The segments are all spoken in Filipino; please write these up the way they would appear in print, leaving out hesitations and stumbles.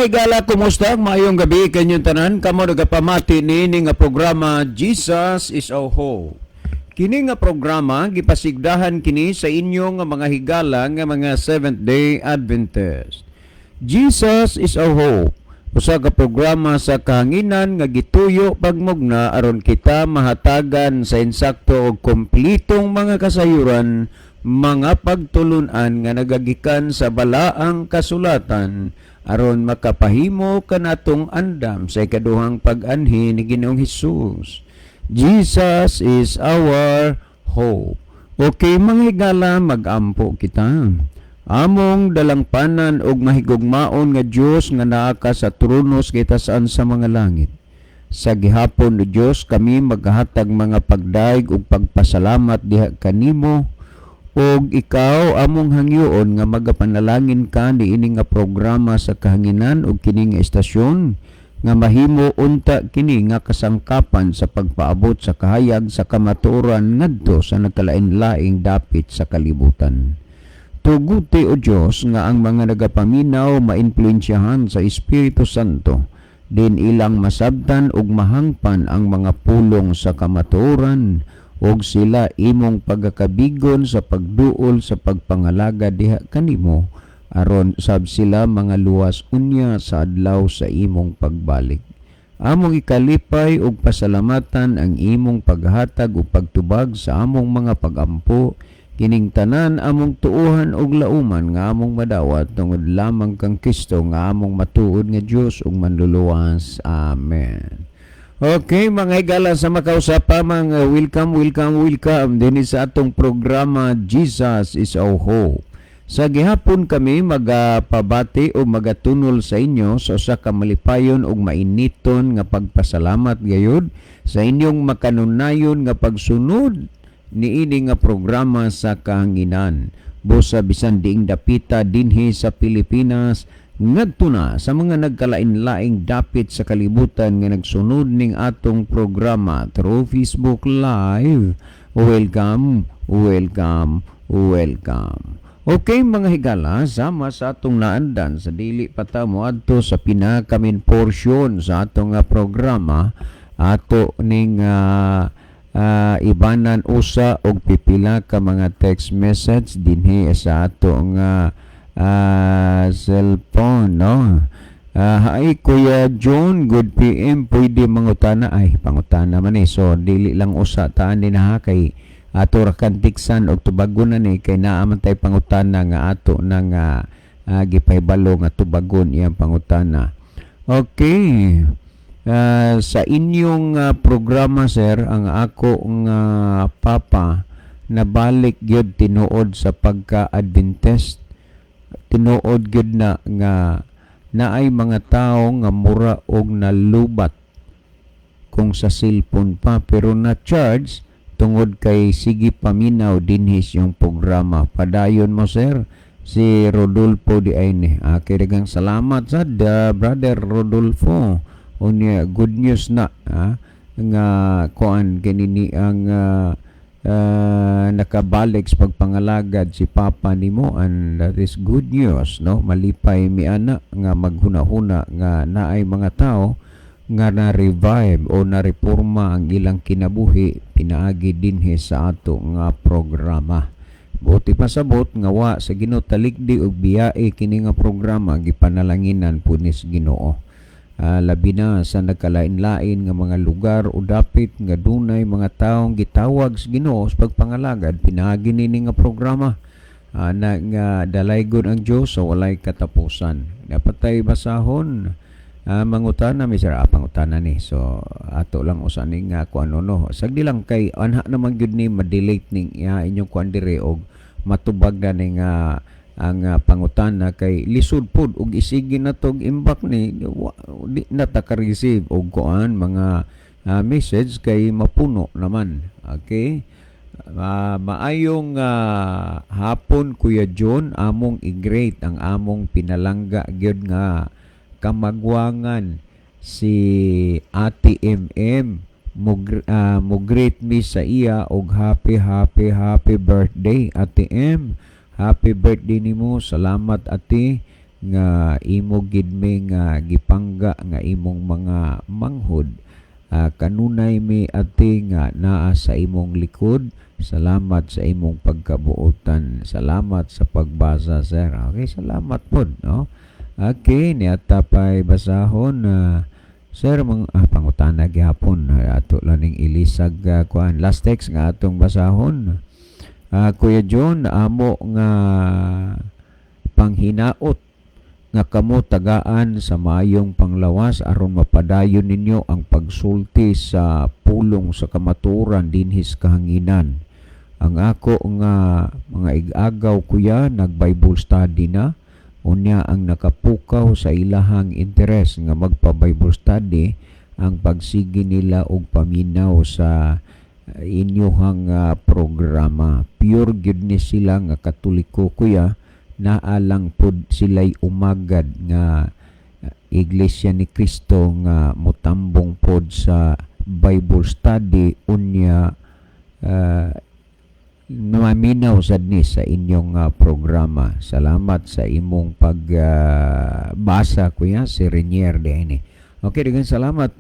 higala, kumusta? Maayong gabi kanyang tanan. Kamo nagapamati ni nga programa Jesus is our Hope. Kini nga programa gipasigdahan kini sa inyo nga mga higala nga mga Seventh-day Adventist. Jesus is our Hope. Usa ka programa sa kahanginan nga gituyo pagmugna aron kita mahatagan sa insakto og kumplitong mga kasayuran, mga pagtulunan nga nagagikan sa balaang kasulatan aron makapahimo kanatong andam sa ikaduhang pag-anhi ni Ginoong Hesus. Jesus is our hope. Okay, mga higala, mag-ampo kita. Among dalangpanan og mahigugmaon nga Dios nga naa ka sa tronos kita saan sa mga langit. Sa gihapon ni Dios kami maghatag mga pagdaig ug pagpasalamat diha kanimo, og ikaw among hangyoon nga magapanalangin ka niini nga programa sa kahanginan ug kini nga estasyon nga mahimo unta kini nga kasangkapan sa pagpaabot sa kahayag sa kamatuoran ngadto sa nagkalain-laing dapit sa kalibutan. Tuguti o Dios nga ang mga nagapaminaw maimpluwensyahan sa Espiritu Santo, din ilang masabtan ug mahangpan ang mga pulong sa kamatuoran, og sila imong pagkakabigon sa pagduol sa pagpangalaga diha kanimo aron sab sila mga luwas unya sa adlaw sa imong pagbalik. Among ikalipay ug pasalamatan ang imong paghatag ug pagtubag sa among mga pagampo kining tanan among tuuhan og lauman nga among madawat tungod lamang kang Kristo nga among matuod nga Dios ug manluluwas. Amen. Okay, mga higala sa makausapa, mga welcome din sa atong programa Jesus is our Hope. Sa gihapon kami magapabati o magatunol sa inyo sa usa ka malipayon ug mainiton nga pagpasalamat gayud sa inyong makanunayon nga pagsunod niini nga programa sa kahanginan. Busa bisan diing dapita dinhi sa Pilipinas, ngadto na sa mga nagkalain-laing dapit sa kalibutan nga nagsunod ning atong programa through Facebook Live. Welcome. Okay, mga higala, sama sa atong naandan sa dili pa ta moadto sa pinakamin portion sa atong programa, ato ning ibanan usa og pipila ka mga text message dinhi sa atong cellphone, no? Hi, Kuya John, good PM, pwede mangutana. Ay, pangutana man so dili lang usa taan din ha, kay ato ra kantiksan og tubagon na ni, kay naaman tay pangutana nga ato nang gipahibalo nga tubagon iyang pangutana. Okay. Sa inyong programa, sir, ang ako nga papa nabalik gyud tinuod sa pagka-Adventist. Tinuod gyud na nga naay mga tao nga mura og nalubat kung sa cellphone pa, pero na charge tungod kay sige paminaw dinhis yung programa. Padayon mo, sir, si Rodolfo di ay ni. Kiragang salamat sa brother Rodolfo. Unya good news na nga kuan kanini ang nakabalik sa pagpangalagad si Papa nimo, and that is good news, no? Malipay mi ana nga maghuna-huna nga naay mga tao nga na-revive o na-reforma ang ilang kinabuhi pinaagi dinhi sa ato nga programa. Buti pasabot nga wa sa Ginoo talikdi og biyae kini nga programa gipanalanginan punis Ginoo. Labi na sa nagkalain-lain nga mga lugar o dapit nga dunay mga taong gitawag sa Ginoo sa pagpangalagad pinaagi nini nga programa na nga dalaygon ang Dios sa walay katapusan. Dapat tay basahon mangutana mi sir, pangutana ni, so ato lang usa ning kuan no sagdi lang kay anha naman gyud ni ma-delete ning inyong kuan dire og matubag na ning ang pangutana kay lisod pod og isigi na tog imbak ni di na ta ka-receive og kuan mga message kay mapuno naman. Okay, maayong hapon Kuya John, among i-great ang among pinalangga gyud nga kamagwangan si Ate MM mo greet me sa iya og happy birthday Ate M. Happy birthday nimo. Salamat ate nga imo gid mi nga gipangga nga imong mga manghod. Kanunay mi ati nga naa sa imong likod. Salamat sa imong pagkabuotan. Salamat sa pagbasa, sir. Okay, salamat po, no? Okay, niata pa'y basahon na sir, pangutana gihapon ato laning ilisag kuan last text nga atong basahon. Kuya John, amo nga panghinaot nga kamo tagaan sa maayong panglawas aron mapadayon ninyo ang pagsulti sa pulong sa kamaturan dinhis kahanginan. Ang ako nga mga igagaw kuya nag-Bible study na. Unya ang nakapukaw sa ilahang interes nga magpa-Bible study ang pagsigi nila og paminaw sa inyohang programa. Pure gyud ni sila nga Katoliko kuya, naalang pod sila'y umagad nga Iglesia ni Cristo nga motambong pod sa Bible study unya maminaw sad ni sa inyong programa. Salamat sa imong pagbasa kuya si Renier din. Okay, dengan salamat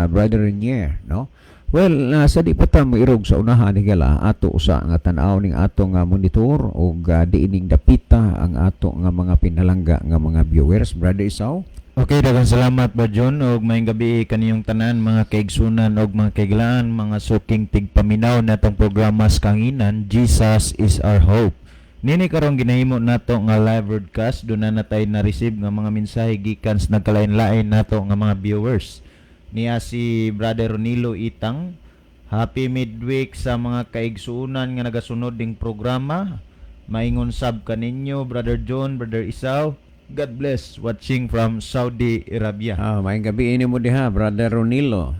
Brother Renier, no? Well, sa di pa ta mairog sa unahan ni gala ato usa nga tan-aw ning ato nga monitor o diining dapita ang ato nga mga pinalangga nga mga viewers. Brother Isaw. Okay, daghang salamat ba John og maayong gabi kaniyong tanan mga kaigsunan og mga kaiglaan, mga suking tigpaminaw natong programa sa kanginan, Jesus is our hope. Nini karong ginahimo nato nga live broadcast do na natay na receive nga mga mensahe gikan sa nagkalain-lain nato nga mga viewers. Niya si Brother Ronilo Itang. Happy midweek sa mga kaigsunan nga nagasunod ding programa. Maingon sab kaninyo Brother John, Brother Isaw. God bless, watching from Saudi Arabia. Maayong gabi ini mo diha, Brother Ronilo.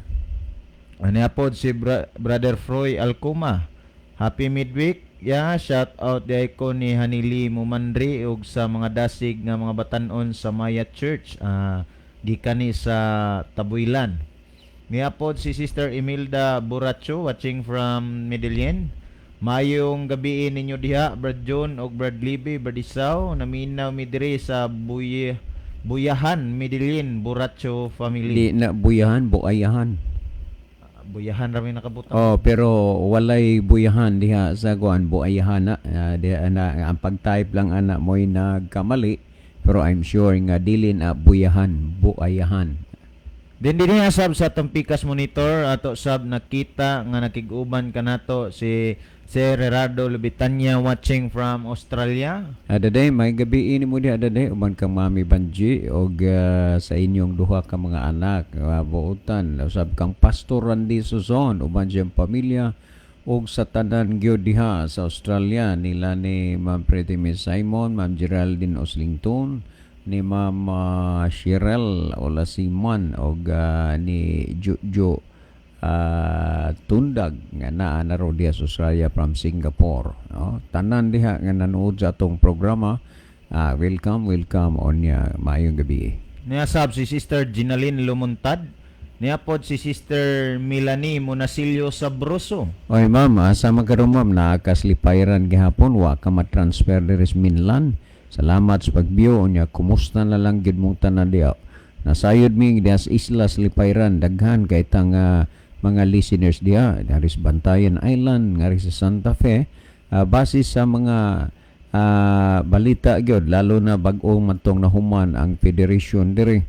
Ano po si Brother Froy Alcuma. Happy midweek. Shout out day ko ni Hanili Mumandri ug sa mga dasig nga mga batanon sa Maya Church. Gikan ni sa Tabuilan. Niya po si Sister Imelda Buracho watching from Medellin. Mayong gabi ninyo diha, Brad John og Brad Libby, Brad Isaw, naminaw mi diri sa Buyahan, Medellin, Buracho family. Di na buyahan, buayahan. Buyahan rami nakabutang. Oh, pero walay buyahan diha sa kuan buayahan na. Diha na ang pag-type lang ana mo'y nagkamali, pero I'm sure nga dili na buyahan, buayahan. Din sab sa atong Pikas Monitor ato sab nakita nga nakig-uban kanato si Sir Gerardo Lubitanya watching from Australia. Adaday, may gabi ini mo di adaday, uman kang Mami Banji og sa inyong duha ka mga anak, buutan, usab kang Pastor Randy Suzon, uban siyang pamilya, og sa tanan gyud diha sa Australia, nila ni Ma'am Pretty Miss Simon, Ma'am Geraldine Oslington, ni Ma'am Cheryl Olasiman, og ni Jojo Tundag nga naa na ro diha sa Australia from Singapore, no? Tanan diha nga nanood sa atong programa, welcome on maayong gabi. Niya sab si Sister Ginaline Lumuntad, niya pod si Sister Melanie Monasilio Sabroso. Oy ma'am, asa magkaroon ma'am, nakaslipayran gihapon wa ka ma-transfer diri sa Minlan. Salamat sa pag-view unya, kumusta na lang gid mong tanan diha. Nasayod mi diha sa Islas Lipayran, daghan kay tang mga listeners diha, dari sa Bantayan Island, ngari sa Santa Fe, base sa mga balita gyud, lalo na bag-o matong nahuman ang federation diri.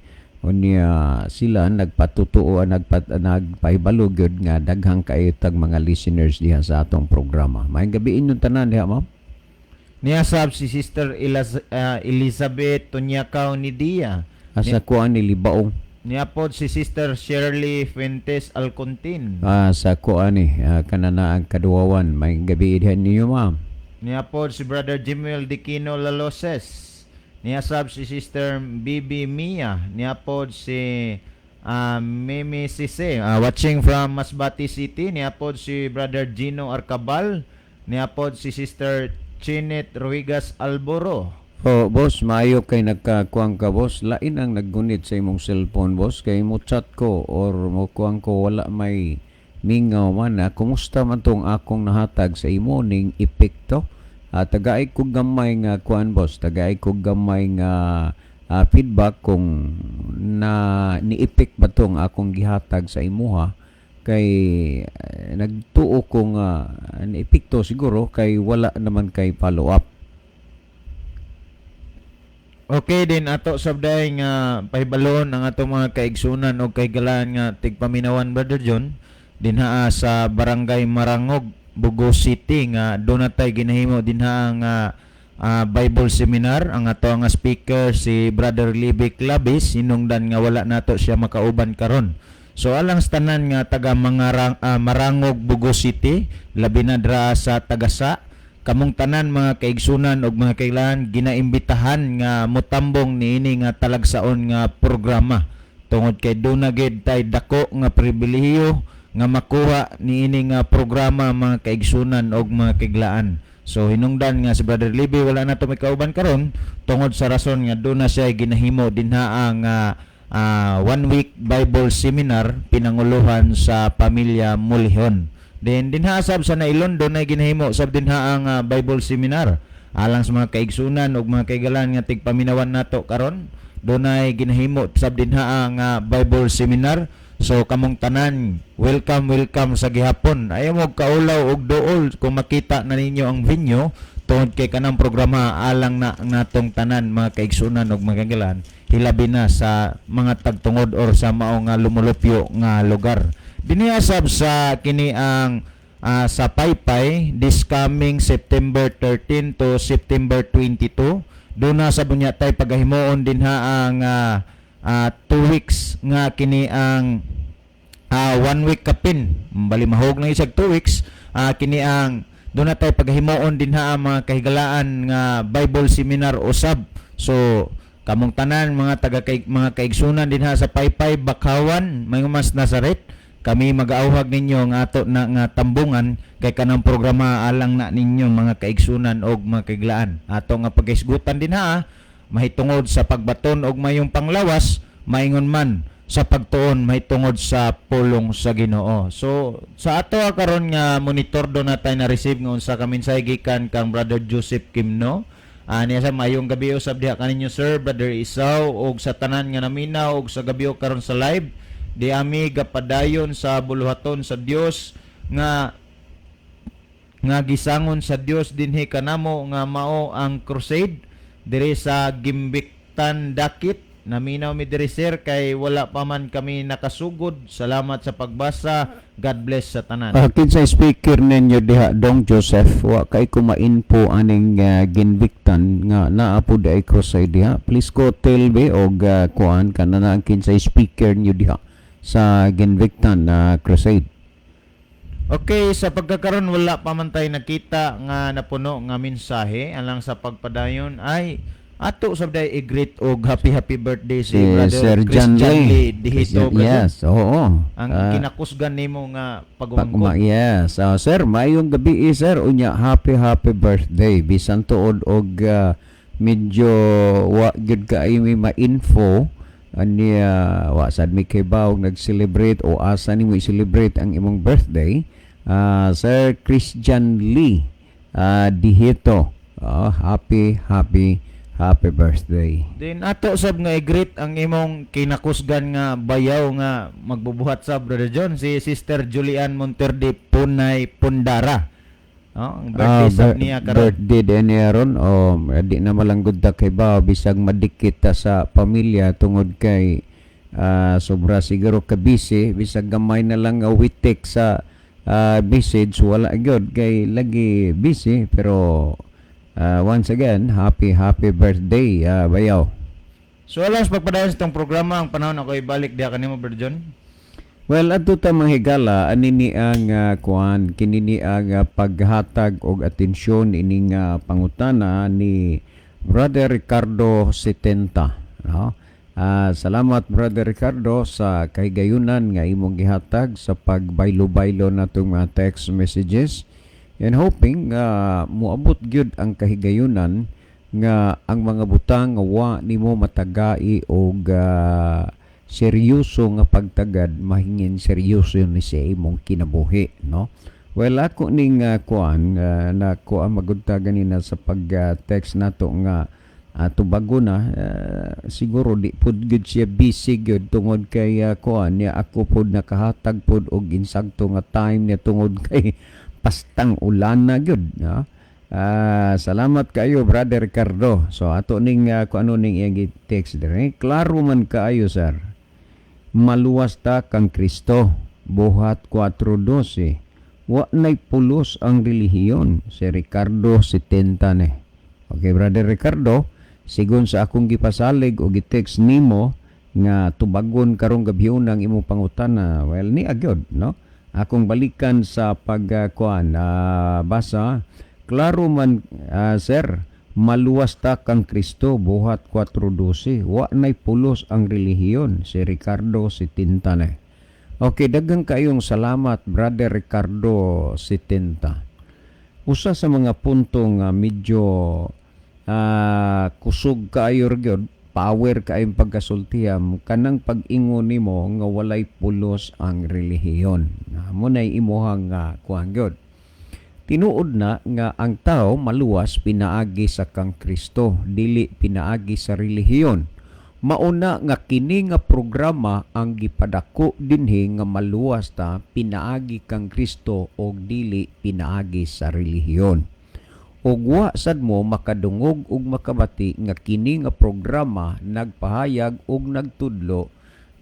Unya sila nagpatutuo, nagpahibalo gyud nga daghang kayo tag mga listeners diha sa atong programa. Maayong gabi inyong tanan diha, ma'am. Niya sab si Sister Elizabeth Tunyakaw ni Dia. Asa kuan ni Libaong. Niya pod si Sister Shirley Fuentes Alcontin. Sa kuan ni kanana ang kaduwawan. May gabi dihan niyo, ma'am. Niya pod si Brother Jimuel Dikino Laloses. Niya sab si Sister Bibi Mia. Niya pod si Mimi Sise watching from Masbate City. Niya pod si Brother Gino Arcabal. Niya pod si Sister Chinet Ruigas Alboro. Boss, maayo kay nagkakuang ka, boss. Lain ang naggunit sa imong cellphone, boss. Kay mo chat ko or mo kuang ko wala may mingaw man na. Kumusta man tong akong nahatag sa imo ning epekto? tagaay ko gamay nga kuan boss, tagaay ko gamay nga feedback kung niipik ba tong akong gihatag sa imuha kay nagtuo ko nga niipikto siguro kay wala naman kay follow up. Okay din ato sabday nga pahibalon ang ato mga kaigsunan o kaigalaan nga tigpaminawan Brother John dinha sa Barangay Marangog, Bugo City nga doon natay ginahimo dinha nga Bible seminar. Ang ato nga speaker si Brother Libby Clabis, hinungdan nga wala nato siya makauban karon. So alang tanan nga taga Marangog, Bugo City, labi na dra sa Tagasa, kamong tanan mga kaigsunan ug mga kailan ginaimbitahan nga motambong niini nga talagsaon nga programa tungod kay duna gid tay dako nga pribilehiyo nga makuha niini nga programa mga kaigsunan ug mga kiglaan. So hinungdan nga si Brother Libby wala na to may kauban karon tungod sa rason nga duna siya ginahimo dinha ang 1 week Bible seminar pinanguluhan sa pamilya Mulihon. Then dinha sab sa Nailon doon ay ginahimo sab dinha ang Bible seminar alang sa mga kaigsunan ug mga kaigalan nga tigpaminawan nato karon. Doon ay ginahimo sab dinha ang Bible seminar. So kamong tanan, welcome sa gihapon. Ayaw mo kaulaw og duol kung makita na ninyo ang venue tungod kay kanang programa alang na natong tanan mga kaigsunan ug mga kaigalan hilabi na sa mga tagtungod or sa mao nga lumulupyo nga lugar. Dinihasab sa kini ang sa Paypay this coming September 13 to September 22. Doon na sa bunya tay pagahimoon dinha ang 2 weeks nga kini ang 1 week kapin. Bali mahog na isag 2 weeks kini ang doon na tay pagahimoon dinha ang mga kahigalaan nga Bible seminar usab. So kamong tanan mga kaigsunan dinha sa Paypay, Bakawan, Mayumas, Nazaret, kami mag-aawhag ninyo nga ato na nga tambungan kay kanang programa alang na ninyo mga kaigsunan og mga kaiglaan. Ato nga paghisgutan din mahitungod sa pagbaton og mayong panglawas, maingon man sa pagtuon mahitungod sa pulong sa Ginoo. So sa ato karon nga monitor do natay na receive nga unsa ka mensahe gikan kang Brother Joseph Kimno. Niya sa mayong gabi usab diha kaninyo Sir Brother Isaw og sa tanan nga naminaw og sa gabi karon sa live. Di ami gapadayon sa buluhaton sa Dios nga gisangon sa Dios dinhi kanamo nga mao ang crusade diri sa Gimbiktan Dakit. Naminaw mi diri sir kay wala pa man kami nakasugod. Salamat sa pagbasa. God bless sa tanan. Kinsa speaker ninyo diha Dong Joseph wa kay kumain-info aning Ginbiktan nga naa po ay crusade diha. Please go tell me og kuan kanana ang kinsa speaker niyo diha sa Ginbiktan crusade. Okay, sa pagkakaroon wala pa man tayo nakita nga napuno nga mensahe alang sa pagpadayon ay ato sabday i-greet og happy birthday si Brother Sir Christian Lee Dihito. Yes, oo. Ang kinakusgan nimo nga pag-umangkot. Yes, sir, mayong gabi sir unya happy birthday bisan tuod og medyo wa gyud kay may ma-info ani wa sad mi kay bawog nag-celebrate o asa nimo i-celebrate ang imong birthday. Sir Christian Lee Dihito. Happy birthday. Then ato sab nga i-greet ang imong kinakusgan nga bayaw nga magbubuhat sa Brother John si Sister Julian Monterde Punay Pundara. Ang birthday sab niya karon. Birthday din niya ron di na malanggod ta kay ba bisag madikit ta sa pamilya tungod kay sobra siguro ka busy bisag gamay na lang witik sa message wala gyud kay lagi busy pero once again, happy birthday, bayaw. So alam sa pagpadayon sa itong programa, ang panahon ako ibalik diha kanimo Brother John. Well, adto ta manghigala anini ang kuan kinini ang paghatag og atensyon ining pangutana ni Brother Ricardo 70, no? Salamat Brother Ricardo sa kahigayunan nga imong gihatag sa pagbaylo-baylo natong mga text messages. And hoping muabot gyud ang kahigayunan nga ang mga butang nga wa nimo matagai og seryoso nga pagtagad mahingin seryoso ni sa imong kinabuhi, no? Well, ako ning kuan na kuan magudta ganina sa pag-text nato nga tubago na siguro di pud gud siya busy gyud tungod kay kuan niya ako pud nakahatag pud og insakto nga time niya tungod kay pastang ulan na gyud. No? Salamat kayo Brother Ricardo. So ato ning kuano ning iyang text dire. Klaro man kaayo sir. Maluwas ta kang Kristo. Buhat 4:12. Wa nay pulos ang relihiyon. Si Ricardo 70 ne. Okay, Brother Ricardo, sigon sa akong gipasalig o gitext nimo nga tubagon karong gabhion ang imo pangutana. Well, ni agyod, no? Akong balikan sa pagkuan basa. Klaro man, sir, maluwas ta kang Kristo, buhat 4:12. Wa nay pulos ang relihiyon. Si Ricardo 70 ne. Okay, daghang kayong salamat, Brother Ricardo 70. Usa sa mga punto nga medyo kusog kaayo gyud, power kaayong pagkasultiham, kanang pag-ingon nimo nga walay pulos ang relihiyon. Mo nay imuhang kuan gyud. Tinuod na nga ang tao maluwas pinaagi sa kang Kristo, dili pinaagi sa relihiyon. Mauna nga kini nga programa ang gipadako dinhi nga maluwas ta pinaagi kang Kristo og dili pinaagi sa relihiyon. Ug wa sad mo makadungog ug makabati nga kini nga programa nagpahayag og nagtudlo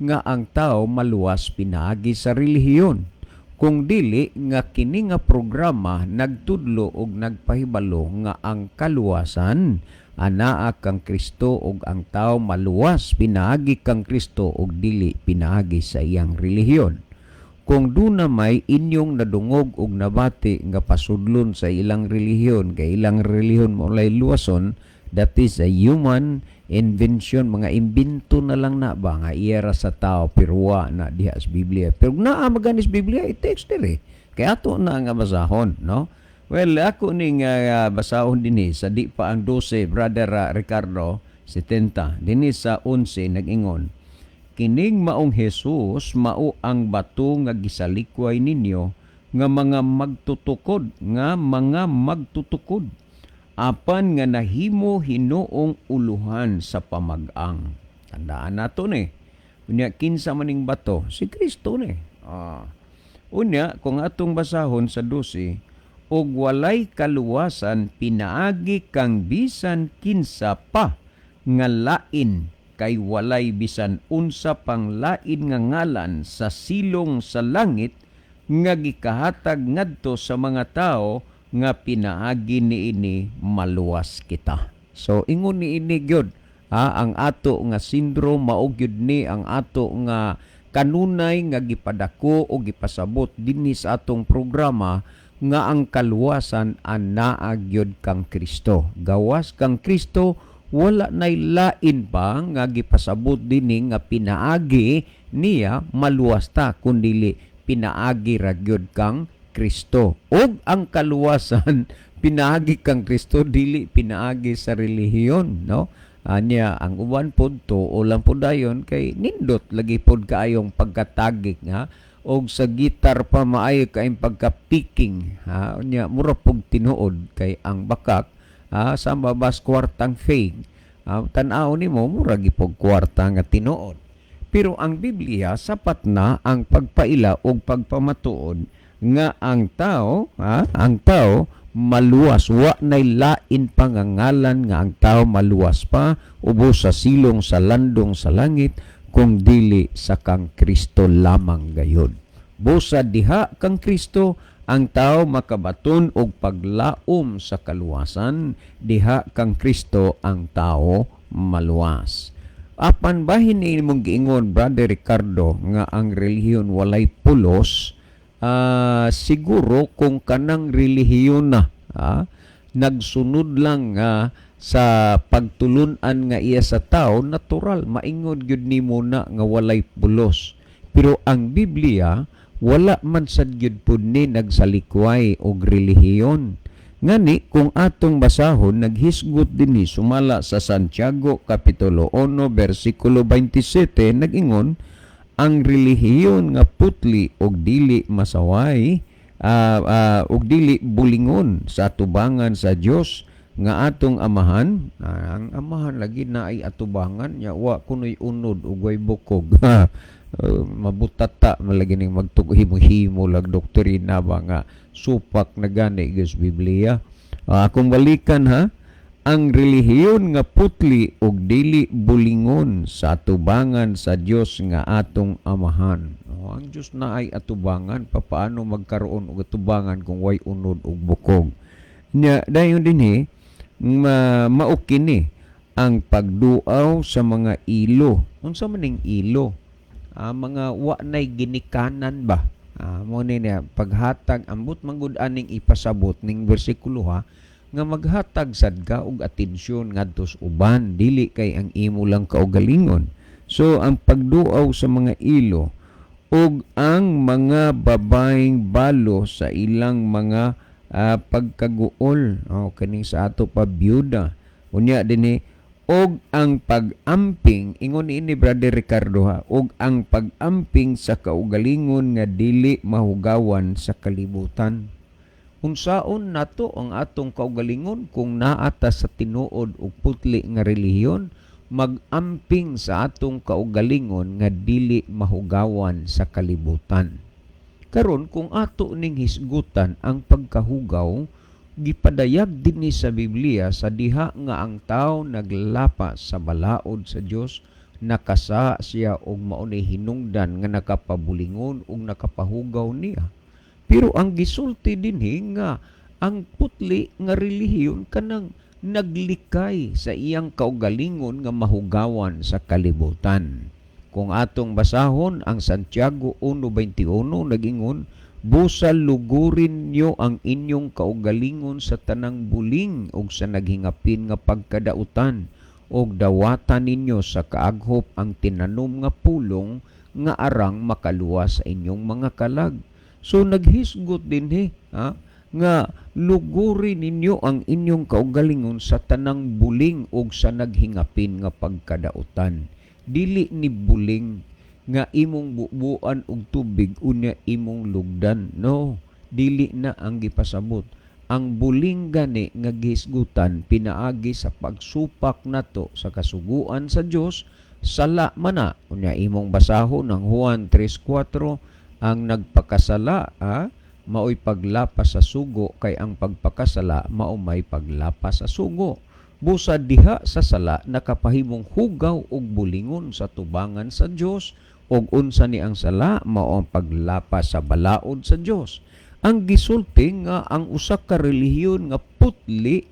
nga ang tao maluwas pinaagi sa relihiyon. Kung dili nga kini nga programa nagtudlo og nagpahibalo nga ang kaluwasan anaa kang Kristo ug ang tao maluwas pinaagi kang Kristo ug dili pinaagi sa iyang relihiyon. Kung duna may inyong nadungog ug nabati nga pasudlon sa ilang relihiyon kay ilang relihiyon mo lay luwason, that is a human invention, mga imbento na lang na ba nga iyara sa tao pero wa na diha sa Biblia. Pero naa maganis Biblia i-text dire. Kay ato na nga basahon, no? Well, ako ning basahon dinhi sa di pa ang 12, Brother Ricardo 70. Dinhi sa 11 nag-ingon, kining maong Jesus mao ang bato nga gisalikway ninyo nga mga magtutukod apan nga nahimo hinuong uluhan sa pamag-ang. Tandaan nato ni. Unya kinsa maning bato? Si Kristo ni. Unya kung atong basahon sa 12, og walay kaluwasan pinaagi kang bisan kinsa pa nga lain kay walay bisan unsa pang lain nga ngalan sa silong sa langit nga gikahatag ngadto sa mga tao nga pinaagi niini maluwas kita. So ingon niini gyud ang ato nga syndrome mao gyud ni ang ato nga kanunay nga gipadako o gipasabot dinhi sa atong programa nga ang kaluwasan anaa gyud kang Kristo. Gawas kang Kristo wala nay lain pa nga gipasabot dinhi nga pinaagi niya maluwas ta kundi pinaagi ra gyud kang Kristo. Og ang kaluwasan pinaagi kang Kristo dili pinaagi sa relihiyon, no? Anya ang uban pod to o lang pod dayon kay nindot lagi pod kaayong pagkatagik nga og sa gitar pa maayo kaayong pagka-picking nya mura pog tinuod kay ang bakak sa mabas kwartang fade tan-aw nimo mura gipog kwarta nga tinuod. Pero ang Biblia sapat na ang pagpaila og pagpamatuod nga ang tao maluwas wa nay lain pangangalan nga ang tao maluwas pa ubos sa silong sa landong sa langit kung dili sa kang Kristo lamang gayud. Busa diha kang Kristo ang tao makabaton og paglaom sa kaluwasan, diha kang Kristo ang tao maluwas. Apan bahin ni mong giingon Brother Ricardo nga ang relihiyon walay pulos, siguro kung kanang relihiyon na nagsunod lang sa pagtulunan nga iya sa tao, natural maingod gyud nimo na nga walay pulos. Pero ang Biblia wala man sad gyud pud ni nagsalikway og relihiyon. Ngani kung atong basahon naghisgot dinhi sumala sa Santiago kapitulo 1 bersikulo 27 nag-ingon, ang relihiyon nga putli og dili masaway ug dili bulingon sa atubangan sa Dios nga atong amahan. Ang amahan lagi na ay atubangan nya wa kunoy unod ug way bukog. Mabutata malagi ning magtughimo-himo lag doktrina ba nga supak na gani gus Biblia. Akong balikan ha, ang relihiyon nga putli ug dili bulingon sa atubangan sa Dios nga atong amahan. Ang Dios na ay atubangan, papaano magkaroon og atubangan kung way unod ug bukog? Nya dayon dinhi mao kini ang pagduaw sa mga ilo. Unsa man ning ilo? Mga wa nay ginikanan ba? Mo ni na paghatag ambot manggud aning ipasabot ning bersikulo ha, nga maghatag sad ka og atensyon ngadto sa uban, dili kay ang imo lang kaugalingon. So ang pagduaw sa mga ilo ug ang mga babaeng balo sa ilang mga pagkaguol, kaning sa ato pa byuda, unya dinhi og ang pag-amping, ingon ini Brother Ricardo ha, og ang pag-amping sa kaugalingon nga dili mahugawan sa kalibutan. Unsaon nato ang atong kaugalingon kung naata sa tinuod og putli nga relihiyon, mag-amping sa atong kaugalingon nga dili mahugawan sa kalibutan. Karon kung ato ning hisgutan ang pagkahugaw, gipadayag dinhi sa Biblia sa diha nga ang tao naglapas sa balaod sa Dios, nakasa siya og maunay hinungdan nga nakapabulingon ug nakapahugaw niya. Pero ang gisulti dinhi nga ang putli nga relihiyon kanang naglikay sa iyang kaugalingon nga mahugawan sa kalibutan. Kung atong basahon ang Santiago 1:21 nagingon, busa lugurin nyo ang inyong kaugalingon sa tanang buling ug sa naghingapin nga pagkadautan, ug dawatan ninyo sa kaaghop ang tinanom nga pulong nga arang makaluwas sa inyong mga kalag. So naghisgot dinhi nga lugurin ninyo ang inyong kaugalingon sa tanang buling ug sa naghingapin nga pagkadautan. Dili ni buling nga imong bubuan og tubig unya imong lugdan. No, dili na ang gipasabot. Ang buling gani nga gihisgutan pinaagi sa pagsupak nato sa kasuguan sa Dios, sala man na. Unya imong basahon ng Juan 3:4, ang nagpakasala mao'y paglapas sa sugo, kay ang pagpakasala mao may paglapas sa sugo. Busa diha sa sala nakapahimong hugaw og bulingon sa tubangan sa Dios, og unsa ni ang sala mao ang paglapas sa balaod sa Dios. Ang gisulti nga ang usa ka relihiyon nga putli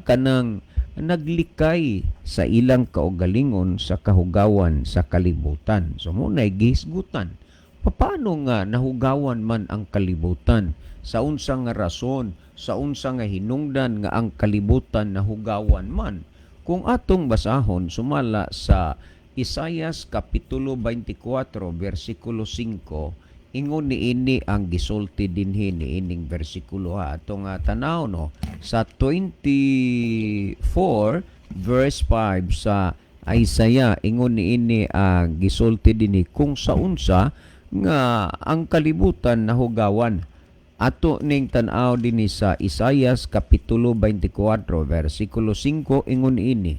kanang naglikay sa ilang kaugalingon sa kahugawan sa kalibutan. So mo nay gihisgutan, paano nga nahugawan man ang kalibutan? Sa unsa nga rason, sa unsa nga hinungdan nga ang kalibutan nahugawan man? Kung atong basahon sumala sa Isaias kapitulo 24 versikulo 5, ingon niini ang gisulti dinhi niining bersikulo atong tanaw no sa 24 verse 5 sa Isaiah, ingon niini ang gisulti dinhi kung sa unsa nga ang kalibutan nahugawan. Ato ning tan-aw dinhi sa Isaias kapitulo 24 versikulo 5, ingon ini,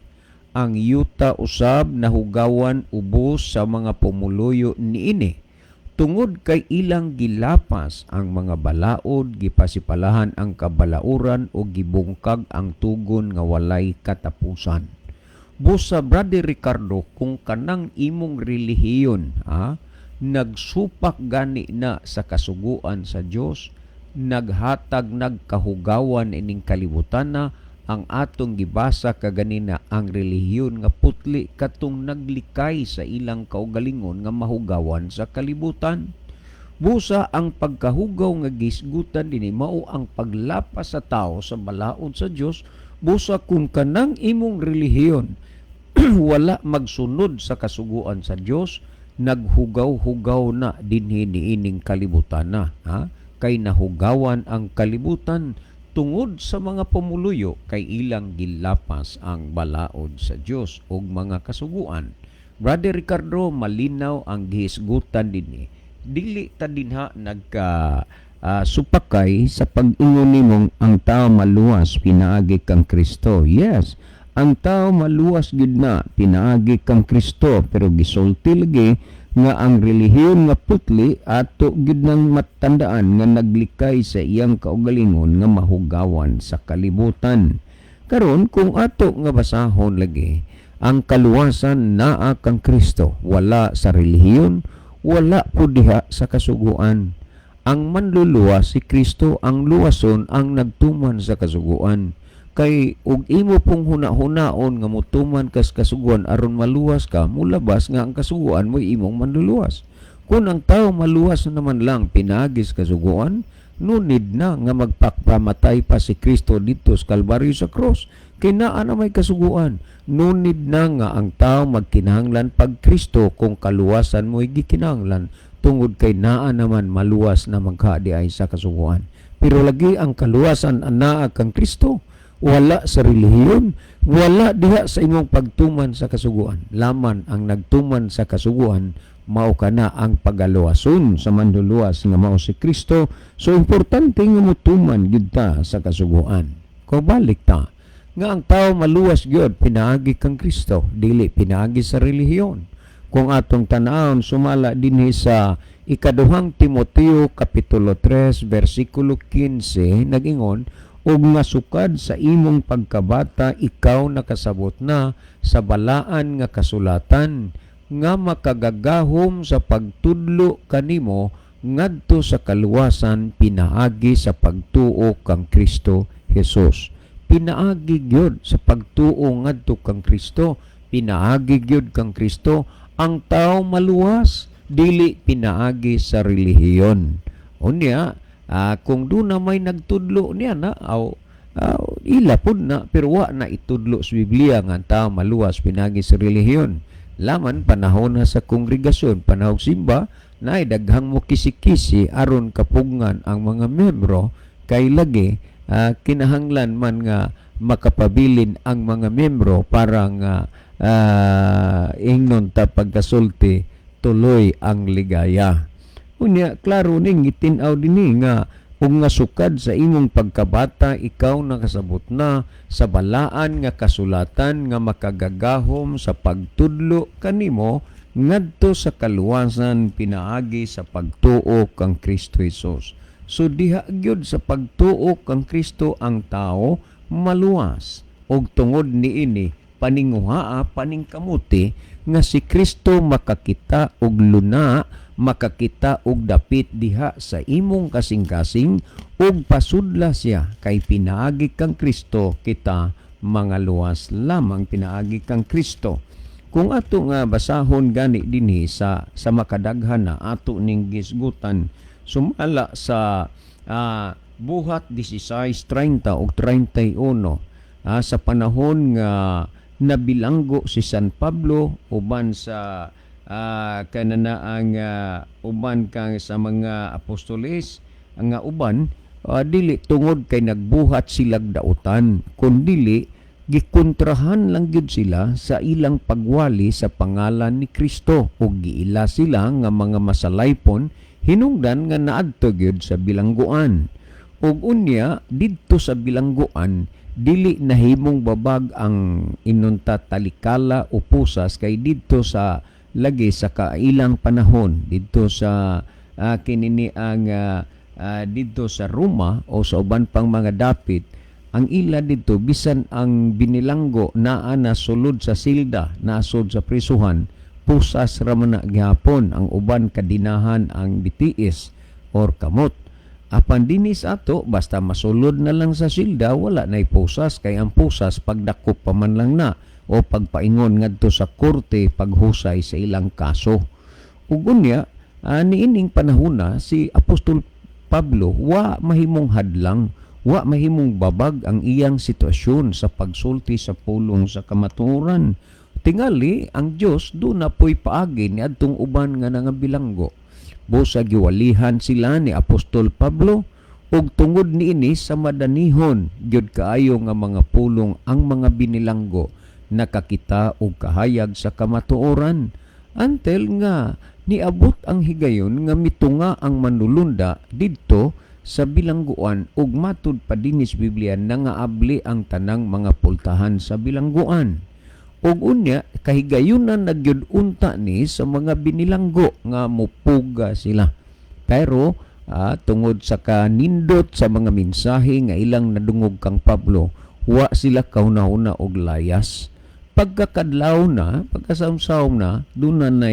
ang yuta usab nahugawan ubos sa mga pumuluyo niini, tungod kay ilang gilapas ang mga balaod, gipasipalahan ang kabalauran o gibungkag ang tugon nga walay katapusan. Busa Brother Ricardo, kung kanang imong relihiyon nagsupak gani na sa kasuguan sa Dios, naghatag nagkahugawan ining kalibutan na, ang atong gibasa kaganina ang relihiyon nga putli katong naglikay sa ilang kaugalingon nga mahugawan sa kalibutan. Busa ang pagkahugaw nga gisgutan dinhi mao ang paglapas sa tao sa balaod sa Dios. Busa kung kanang imong relihiyon wala magsunod sa kasuguan sa Dios, naghugaw-hugaw na dinhi niining kalibutan na. Kay nahugawan ang kalibutan tungod sa mga pumuluyo, kay ilang gilapas ang balaod sa Dios ug mga kasuguan. Brother Ricardo, malinaw ang gihisgutan dinhi. Dili ta dinha nagka supakay sa pag-ingon nimong ang tao maluwas pinaagi kang Kristo. Yes, ang tao maluwas gid na pinaagi kang Kristo, pero gisulti lagi nga ang relihiyon nga putli ato gid nang matandaan nga naglikay sa iyang kaugalingon nga mahugawan sa kalibutan. Karon kung ato nga basahon lagi, ang kaluwasan naa kang Kristo, wala sa relihiyon, wala po diha sa kasuguan. Ang manluluwas si Kristo, ang luwason ang nagtuman sa kasuguan. Kay ug imo pong huna-hunaon nga mutuman kas kasuguan aron maluwas ka, mulabas nga ang kasuguan mo imong manluluwas. Kung ang tao maluwas naman lang pinagis kasuguan, nunid na nga magpakamatay pa si Kristo dito sa Kalbaryo sa cross. Kay naa na may kasuguan. Nunid na nga ang tao magkinahanglan pag Kristo kung kaluwasan mo gikinahanglan tungod kay naa naman maluwas na magkadi ay sa kasuguan. Pero lagi ang kaluwasan anaa kang Kristo. Wala sa relihiyon, wala diha sa imong pagtuman sa kasuguan. Laman ang nagtuman sa kasuguan, mao kana ang pagaluwason sa manluluwas nga mao si Kristo. So importante nga mutuman gyud ta sa kasuguan. Kung balik ta nga ang tao maluwas gyud pinaagi kang Kristo, dili pinaagi sa relihiyon. Kung atong tan-awon sumala dinhi sa ikaduhang Timoteo kapitulo 3 bersikulo 15 nag-ingon, ug masukad sa imong pagkabata ikaw nakasabot na sa balaan nga kasulatan nga makagagahom sa pagtudlo kanimo ngadto sa kaluwasan pinaagi sa pagtuo kang Kristo Jesus. Pinaagi gyud sa pagtuo ngadto kang Kristo, pinaagi gyud kang Kristo ang tao maluwas, dili pinaagi sa relihiyon. Unya kung doon na may nagtudlo niya na, ila po na, pero wa na itudlo sa Biblia nga tao maluwas pinagi sa relihiyon. Laman, panahon na sa kongregasyon, panahon simba, na daghang mo kisi-kisi aron kapungan ang mga membro, kay lagi, kinahanglan man nga makapabilin ang mga membro para nga ingnon ta pagkasulti, tuloy ang ligaya. Unya, klaro ning itinaw dinhi nga kung nga sukad sa imong pagkabata ikaw nakasabot na sa balaan nga kasulatan nga makagagahom sa pagtudlo kanimo ngadto sa kaluwasan pinaagi sa pagtuo kang Kristo Jesus. So diha gyud sa pagtuo kang Kristo ang tao maluwas, og tungod niini paninguhaa paningkamuti nga si Kristo makakita og luna, makakita og dapit diha sa imong kasing-kasing ug pasudla siya kay pinaagi kang Kristo kita mga luwas lamang pinaagi kang Kristo. Kung ato nga basahon gani dinhi sa makadaghan na ato ning gisgutan sumala sa buhat 16:30 ug 31 sa panahon nga nabilanggo si San Pablo uban sa kananaang uban kang sa mga apostoles nga uban dili tungod kay nagbuhat silag dautan kundili gikontrahan lang gyud sila sa ilang pagwali sa pangalan ni Kristo ug giila sila nga mga masalaypon hinungdan nga naadto gyud sa bilangguan ug unya didto sa bilangguan dili nahimong babag ang inunta talikala o pusas kay didto sa lagi sa kailang panahon didto sa kinini ang didto sa Roma o sa uban pang mga dapit ang ila didto bisan ang binilanggo naa na sulod sa silda nasod sa prisuhan pusas ra man na gihapon ang uban kadinahan ang bitiis or kamot apan dinis ato basta masulod na lang sa silda wala nay pusas kay ang pusas pagdakop pa man lang na o pagpaingon ngadto sa korte paghusay sa ilang kaso. Ug unya niining panahona si Apostol Pablo wa mahimong hadlang, wa mahimong babag ang iyang sitwasyon sa pagsulti sa pulong sa kamatuoran. Tingali ang Dios do na poy paagi ni adtong uban nga nangabilanggo. Busa giwalihan sila ni Apostol Pablo ug tungod niini sa madanihon gyud kaayo nga mga pulong ang mga binilanggo nakakita og kahayag sa kamatuoran until nga niabot ang higayon nga mitunga ang manlulunda didto sa bilangguan ug matud pa dinis Biblia nangaabli ang tanang mga pultahan sa bilangguan. Ug unya kahigayunan nagyud unta ni sa mga binilanggo nga mupuga sila. Pero tungod sa kanindot sa mga mensahe nga ilang nadungog kang Pablo, wa sila kauna-una og layas. Pagkakadlaw na, pagkasamsaom na, doon na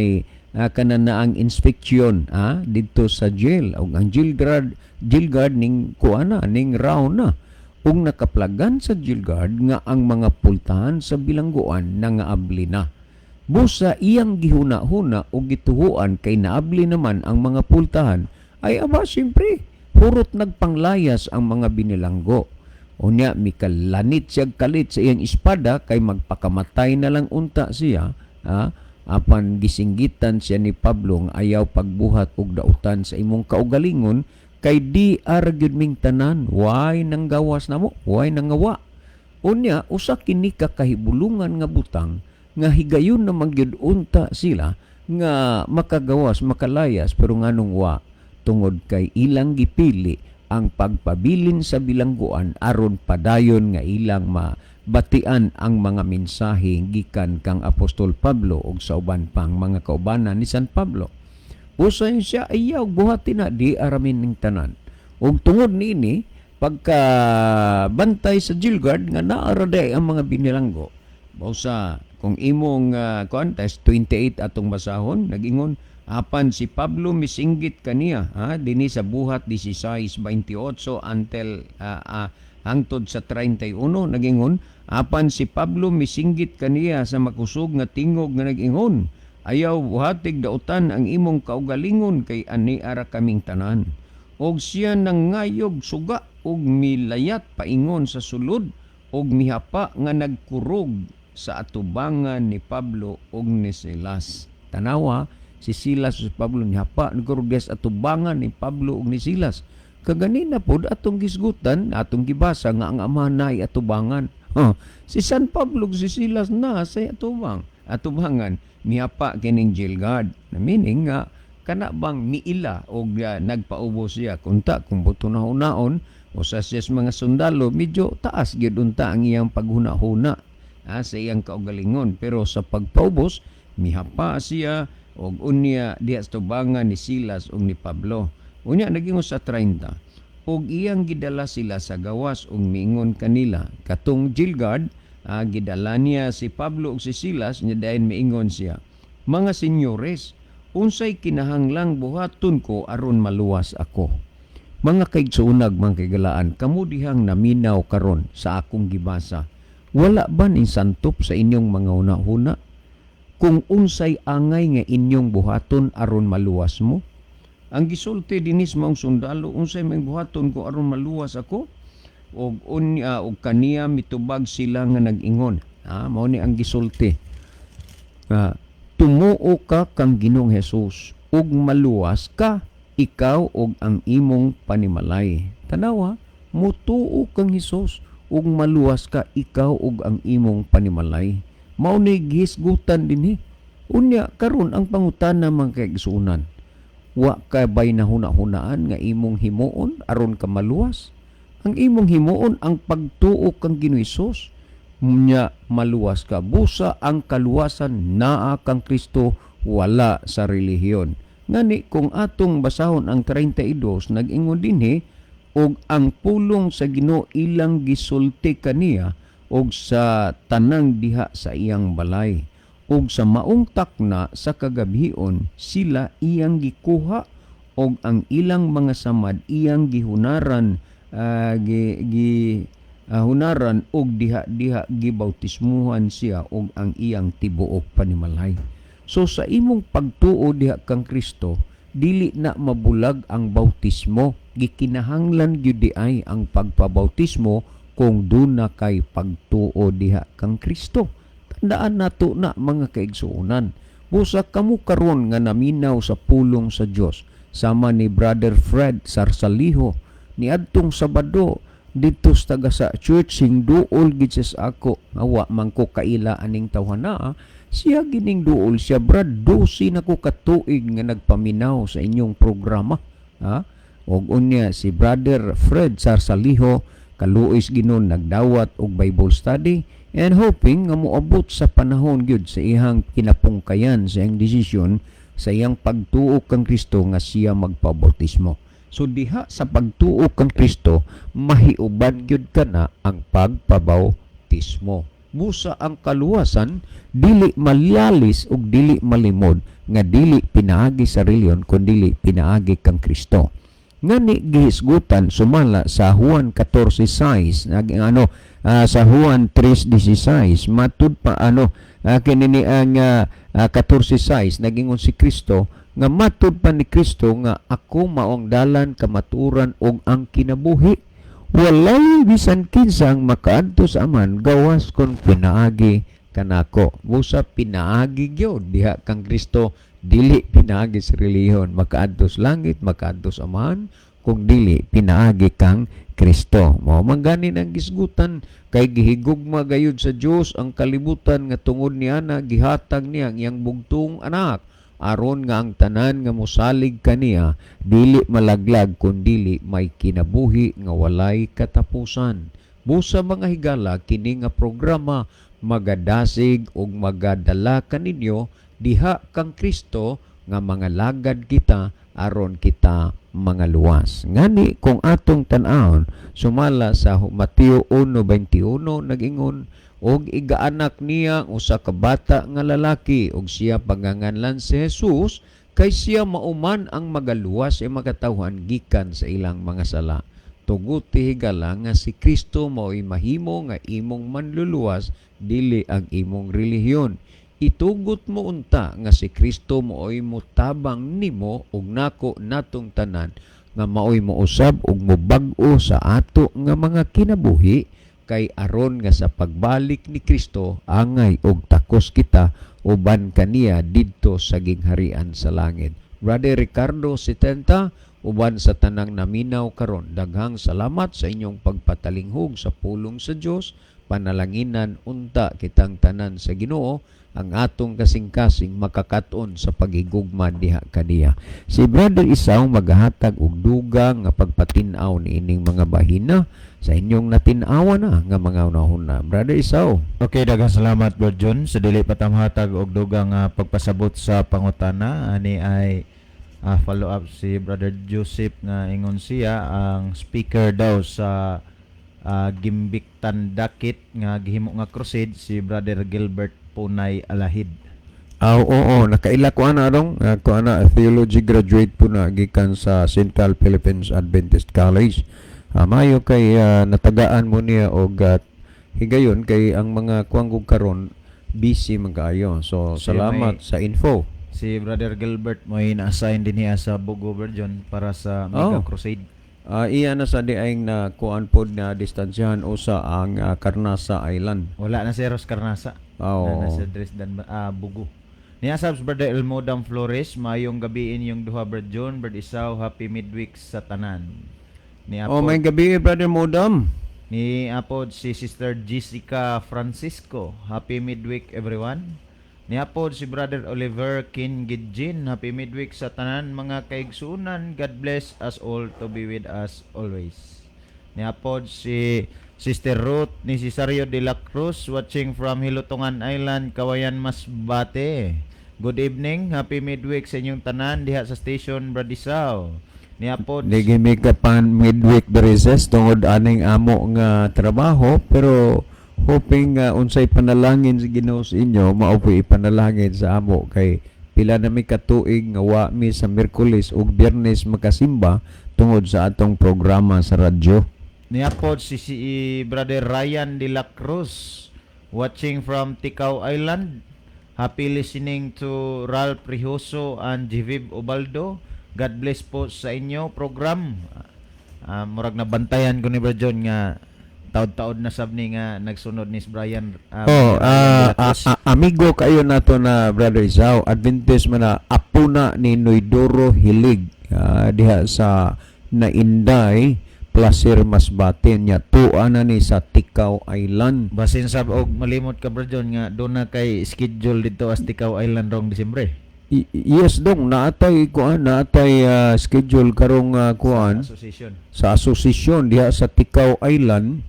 kananaang inspeksyon dito sa jail. O ang jail guard ning kuana, ning round na. Ug nakaplagan sa jail guard nga ang mga pultahan sa bilangguan nangaabli na. Busa iyang gihuna-huna o gituhuan kay naabli naman ang mga pultahan, ay aba siyempre, hurot nagpanglayas ang mga binilanggo. Unya mikalanit siya kalit sa iyang espada kay magpakamatay na lang unta siya, apan gisinggitan siya ni Pablo nga ayaw pagbuhat og dautan sa imong kaugalingon kay di argyud ming tanan way nang gawas namo, way nang ngawa. Unya usa kini ka kahibulungan nga butang nga higayon na magyud unta sila nga makagawas, makalayas pero nganong wa tungod kay ilang gipili ang pagpabilin sa bilangguan aron padayon nga ilang mabatian ang mga mensahe gikan kang Apostol Pablo ug sa uban pang mga kaubanan ni San Pablo. Usahay siya ayaw buhati na di aramin ning tanan. Ug tungod niini pagka bantay sa jail guard nga naaraday ang mga binilanggo. Bausa kung imong contest 28 atong basahon nagingon apan si Pablo misinggit kaniya dinhi sa buhat 16:28 until hangtod sa 31 nagingon apan si Pablo misinggit kaniya sa makusog nga tingog nga nagingon ayaw buhatig dautan ang imong kaugalingon kay ani ara kaming tanan. Og siya nangayog suga og milayat paingon sa sulod og mihapa nga nagkurog sa atubangan ni Pablo og ni Silas. Tanawa si Silas ug Pablo nihapa nagkurog sa atubangan ni Pablo ug ni Silas. Kaganina pod atong gisgutan, atong gibasa nga ang amahan na ay atubangan. Si San Pablo ug si Silas na sa atubangan mihapa kining jail guard. Na meaning nga kana bang miila og nagpaubo siya kunta kung buto na hunaon o sa siyas mga sundalo medyo taas gyud unta ang iyang paghuna-huna sa iyang kaugalingon pero sa pagpaubos mihapa siya og unya diha sa tubangan ni Silas ug ni Pablo. Unya naging sa 30 ug iyang gidala sila sa gawas ug miingon kanila katong jail guard gidala niya si Pablo ug si Silas nya dayon miingon siya mga senyores unsay kinahanglang buhaton ko aron maluwas ako. Mga kaigsuunag mga kaigalaan kamo dihang naminaw karon sa akong gibasa. Wala ba ning santop sa inyong mga hunahuna? Kung unsay angay nga inyong buhaton aron maluwas mo? Ang gisulti dinis maong sundalo unsay may buhaton ko aron maluwas ako? Og kaniya mitubag sila nga nag-ingon. Mao ni ang gisulti. Tumuo ka kang Ginoong Hesus ug maluwas ka ikaw og ang imong panimalay. Tanawa, mutuo kang Hesus ug maluwas ka ikaw ug ang imong panimalay. Mao ni gisgutan dinhi. Unya karon ang pangutana mga kaigsunan. Wa ka bay nahuna-hunaan nga imong himuon aron ka maluwas? Ang imong himuon ang pagtuo kang Ginoong Hesus. Nya maluwas ka. Busa ang kaluwasan naa kang Kristo wala sa relihiyon. Ngani kung atong basahon ang 32 nag-ingon dinhi og ang pulong sa Ginoo ilang gisulti kaniya og sa tanang diha sa iyang balay og sa maong takna sa kagabhion sila iyang gikuha og ang ilang mga samad iyang gihunaran hunaran og diha gibautismuhan siya og ang iyang tibuok panimalay. So sa imong pagtuo diha kang Kristo dili na mabulag ang bautismo, gikinahanglan gyud di ay ang pagpabautismo kung duna kay pagtuo diha kang Kristo. Tandaan nato na mga kaigsuonan, busa kamo karon nga naminaw sa pulong sa Dios sama ni Brother Fred Sarsaliho niadtong Sabado dito sa taga sa church sing duol gid siya ako awa man ko kaila aning tawhana siya gining duol siya brad 12 na ko katuig nga nagpaminaw sa inyong programa Og unya si Brother Fred Sarsaliho kaluoy ginon nagdawat og Bible study and hoping nga moabot sa panahon gyud sa iyang kinapungkayan sa iyang desisyon sa iyang pagtuo kang Kristo nga siya magpabautismo. So diha sa pagtuo kang Kristo mahiuban gyud kana ang pagpabautismo. Busa ang kaluwasan dili malyalis ug dili malimod nga dili pinaagi sa reliyon kundi pinaagi kang Kristo. Ngani gihisgutan sumala sa Juan 14:6 sa Juan 3:16 matud pa kinini ang 14:6 nagingon si Kristo nga matud pa ni Kristo nga ako maong dalan kamaturan og ang kinabuhi walay bisan kinsang makaadto sa aman gawas kon pinaagi kanako. Busa pinaagi gyud diha kang Kristo dili pinaagi sa reliyon makaadto sa langit makaadto sa aman kung dili pinaagi kang Kristo. Mao man gani ang gisgutan kay gihigugma gayud sa Dios ang kalibutan nga tungod niya na gihatag niya ang iyang bugtong anak aron nga ang tanan nga mosalig kaniya dili malaglag kun dili may kinabuhi nga walay katapusan. Busa mga higala kini nga programa magadasig ug magadala kaninyo diha kang Kristo nga mga lagad kita aron kita mga luwas. Ngani kung atong tan-awon sumala sa Mateo 1:21 nag-ingon og igaanak niya usa ka bata nga lalaki og siya panganganlan si Jesus kay siya mauman ang magaluwas e makatawhan gikan sa ilang mga sala. Tugot ti higala nga si Kristo mao'y mahimo nga imong manluluwas dili ang imong relihiyon. Itugot mo unta nga si Kristo mao'y mutabang nimo ug nako natong tanan nga mao'y mousab ug mobag-o sa ato nga mga kinabuhi kay aron nga sa pagbalik ni Kristo angay og takos kita uban kaniya didto sa gingharian sa langit. Brother Ricardo 70 uban sa tanang naminaw karon daghang salamat sa inyong pagpatalinghog sa pulong sa Dios. Panalanginan unta kitang tanan sa Ginoo ang atong kasing-kasing makakaton sa pagigugma diha kaniya. Si Brother Isaw maghatag og dugang nga pagpatin-aw ni ining mga bahina sa inyong natin-awa na nga mga unahuna. Brother Isaw. Okay, daghang salamat Brother John sa dili patamhatag og dugang pagpasabot sa pangutana. Ani ay follow up si Brother Joseph nga ingon siya ang speaker daw sa Gimbiktan Dakit nga gihimo nga crusade si Brother Gilbert Punay Alahid. Oo, nakaila ko ana dong. Ko ana theology graduate po na gikan sa Central Philippines Adventist College. Mayo kay natagaan mo niya og higayon kay ang mga kuanggog karon busy magayo. So salamat sa info. Si Brother Gilbert mo na-assign din niya sa Bugo John para sa Mega Crusade. Iya na sa diayng na kuan pod na distansyahan usa ang Carnasa Island. Wala na si Ros Carnasa. Na sa Dresden Bugo. Niya sabs Brother Elmodam Flores, mayong gabiin yung duha Brother John, Brother Isaw, happy midweek sa tanan. May gabi Brother Modam. Ni apod si Sister Jessica Francisco, happy midweek everyone. Ni apod si Brother Oliver Kingidjin, happy midweek sa tanan mga kaigsunan. God bless us all to be with us always. Ni apod si Sister Ruth ni Cesario de la Cruz watching from Hilutungan Island, Kawayan, Masbate. Good evening, happy midweek sa inyong tanan diha sa station Bradisaw. Ni apod Nagimi ka pan midweek recess tungod aning amo nga trabaho pero hoping unsay panalangin sa Ginoo sa inyo mao po ipanalangin sa amo kay pila na mi katuig nga wa mi sa Miyerkules ug Biyernes makasimba tungod sa atong programa sa radyo. Niapod si Brother Ryan de la Cruz watching from Ticao Island. Happy listening to Ralph Rijoso and Jivib Ubaldo. God bless po sa inyo program. Murag na bantayan ko ni Brother John nga taod-taod na sabni nga nagsunod ni Brian. Amigo kayo nato na Brother Isaw, Adventist man na apuna ni Noydoro Hilig diha sa Nainday Placer Masbate nya tuan na ni sa Ticao Island. Basin sab og malimot ka Brother John nga do na kay schedule dito as Ticao Island rong Disyembre. Yes dong, naatay kuan, naatay schedule karong kuan Association. sa asosasyon diha sa Tikaw Island.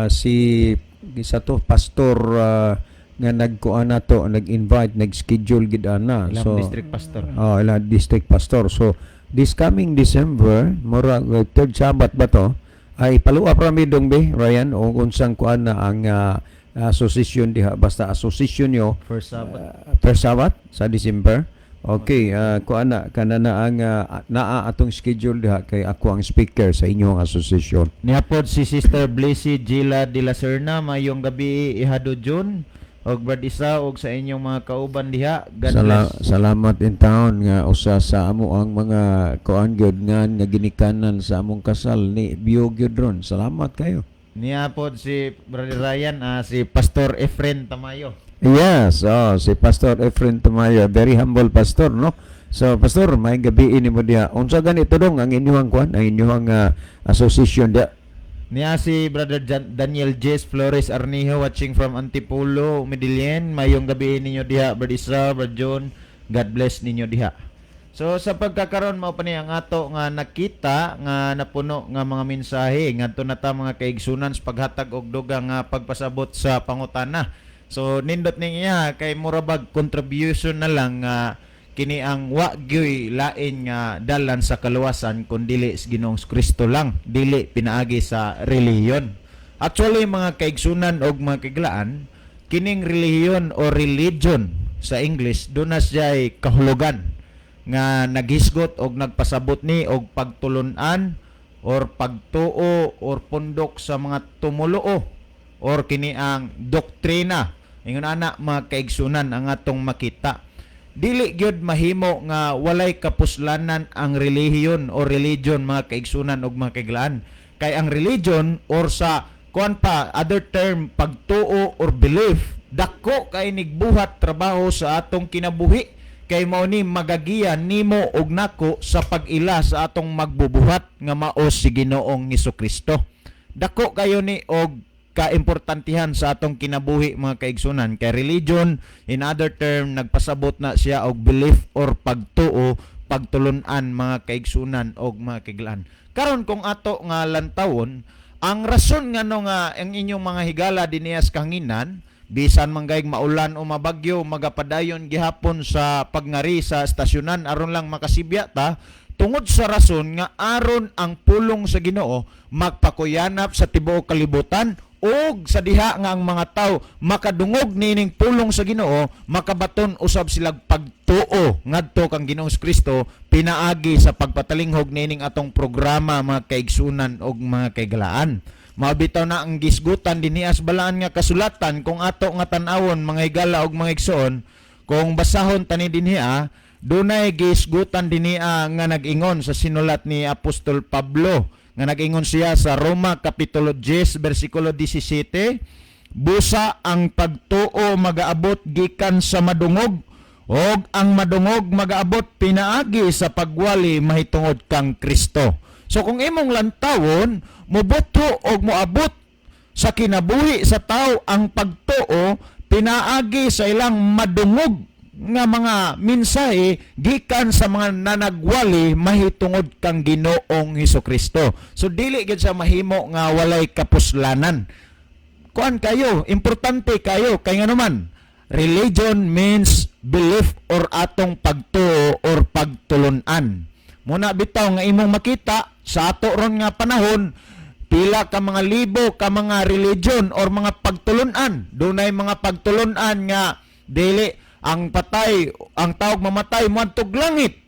Si isa to pastor nga nagkuan nato, nag-invite, nag-schedule gid ana. Ilang district pastor. Ilang district pastor. So this coming December, mura third Sabbath ba to? Ay paluap rami dong be, Ryan, o unsang kuan na ang asosasyon diha, basta asosasyon nyo First Sabbath. first Sabbath sa December. Okay, kuan na kanana ang naa atong schedule diha kay ako ang speaker sa inyong asosasyon. Niapod si Sister Blessy Gila de la Serna mayong gabi ihado June og Brad Isa og sa inyong mga kauban diha. God bless. Salamat in town nga usa sa amo ang mga kuan gyud nga ginikanan sa among kasal ni Bio gyud ron. Salamat kayo. Niapod si Brother Ryan, si Pastor Efren Tamayo. Yes, si Pastor Efren Tamayo, very humble pastor, no? So, Pastor, may gabi ini mo diha. Unsa ganito dong ang inyong kuan, ang inyong association dia? Niya si Brother Daniel J. Flores Arnijo watching from Antipolo, Medellin. Mayong gabi ninyo diha, Brother Isra, Brother John. God bless ninyo diha. So sa pagkakaroon mao pa ni ang ato nga nakita nga napuno nga mga mensahe ngadto na ta mga kaigsunan sa paghatag og dugang nga pagpasabot sa pangutana. So nindot ning iya kay murabag contribution na lang nga kini ang wa gyoy lain nga dalan sa kaluwasan kun dili sa Ginoong Kristo lang, dili pinaagi sa relihiyon. Actually mga kaigsunan og mga kiglaan, kining relihiyon o religion sa English do na siya'y kahulugan nga naghisgot og nagpasabot ni og pagtulunan or pagtuo or pundok sa mga tumuluo or kini ang doktrina. Ingon ana mga kaigsunan ang atong makita. Dili gyud mahimo nga walay kapuslanan ang relihiyon o religion mga kaigsunan og mga kaiglaan. Kay ang religion or sa kuan pa other term pagtuo or belief dako kay nigbuhat trabaho sa atong kinabuhi. Kay mao ni magagiyan nimo og nako sa pag-ila sa atong magbubuhat nga mao si Ginoong Hesukristo. Dako kayo ni og kaimportantihan sa atong kinabuhi mga kaigsunan kay religion in other term nagpasabot na siya og belief or pagtuo, pagtulunan mga kaigsunan og mga kiglaan. Karon kung ato nga lantawon ang rason nga no nga ang inyong mga higala diniyas kanginan bisan manggayg maulan o mabagyo magapadayon gihapon sa pagngari sa estasyonan aron lang makasibya ta tungod sa rason nga aron ang pulong sa Ginoo magpakuyanap sa tibuok kalibutan og sa diha nga ang mga tao makadungog nining pulong sa Ginoo makabaton usab silang pagtuo ngadto kang Ginoong Kristo pinaagi sa pagpatalinghog nining atong programa mga kaigsunan og mga kaigalaan. Mabitaw na ang gisgutan dinias balaan nga kasulatan kung ato nga tan-awon mga higala og mga igsoon kung basahon tani dinhiya dunay gisgutan dinhiya nga nag-ingon sa sinulat ni Apostol Pablo nga nag-ingon siya sa Roma kapitulo 10 bersikulo 17 busa ang pagtuo magaabot gikan sa madungog og ang madungog magaabot pinaagi sa pagwali mahitungod kang Kristo. So kung imong lantawon moboto og moabot sa kinabuhi sa tao ang pagtuo pinaagi sa ilang madungog nga mga mensahe gikan sa mga nanagwali mahitungod kang Ginoong Hesukristo. So dili gid sa mahimo nga walay kapuslanan. Kuan kayo, importante kayo kay nganuman religion means belief or atong pagtuo or pagtulunan. Muna bitaw nga imong makita sa ato ron nga panahon pila ka mga libo ka mga religion or mga pagtulunan. Dunay mga pagtulunan nga dili ang patay, ang tawag mamatay moadtog langit.